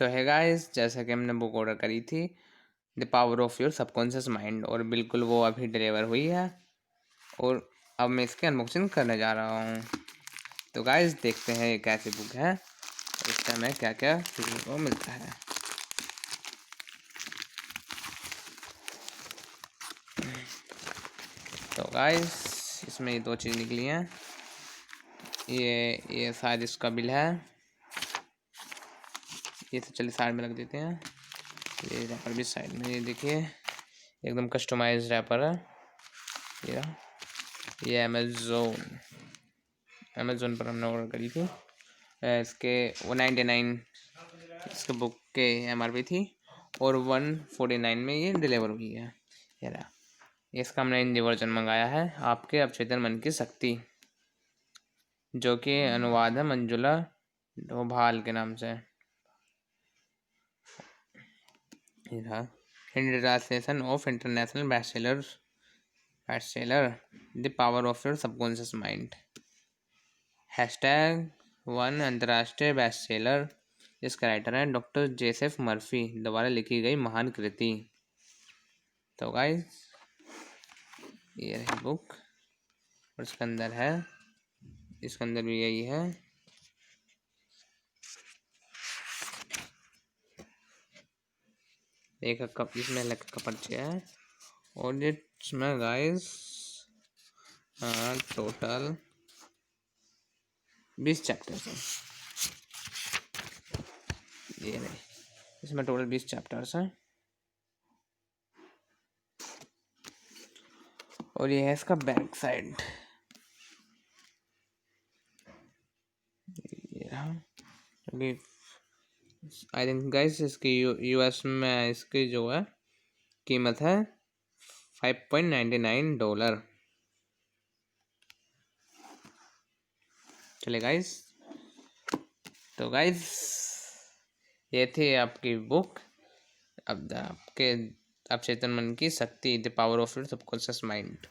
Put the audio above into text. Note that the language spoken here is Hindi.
तो है गाइस, जैसा कि हमने बुक ऑर्डर करी थी the power of your subconscious mind, और बिल्कुल वो अभी डिलीवर हुई है और अब मैं इसकी अनबॉक्सिंग करने जा रहा हूँ। तो गाइस देखते हैं ये कैसी बुक है और इससे हमें क्या क्या सीखने को मिलता है। तो गाइस इसमें ये दो चीज़ निकली हैं। ये शायद इसका बिल है। ये तो चलिए साइड में रख देते हैं। ये रैपर भी साइड में, ये देखिए एकदम कस्टमाइज रैपर है। ये अमेज़ोन पर हमने ऑर्डर करी थी। इसके 199 इसके बुक के MRP थी और 149 में ये डिलीवर हुई है। ये रहा, इसका हमने हिंदी वर्जन मंगाया है, आपके अवचेतन मन की शक्ति, जो कि अनुवाद है मंजुला डोभाल के नाम से। Hindi translation of international bestseller the power of your subconscious mind #1 अंतर्राष्ट्रीय बेस्टसेलर। इसका राइटर है डॉक्टर जेसेफ मर्फी द्वारा लिखी गई महान कृति। तो गाइस ये रही बुक और इसके अंदर है, इसके अंदर भी यही है। एक कप इसमें अलग का परिचय है और इसमें गाइस टोटल 20 चैप्टर्स हैं। ये नहीं, इसमें टोटल 20 चैप्टर्स हैं और ये है इसका बैक साइड। ये रहा, आई थिंक गाइस इसकी US में इसकी जो है कीमत है $5.99। चले गाइस, तो गाइस ये थी आपकी बुक, अब आपके अवचेतन मन की शक्ति, the power of your subconscious mind.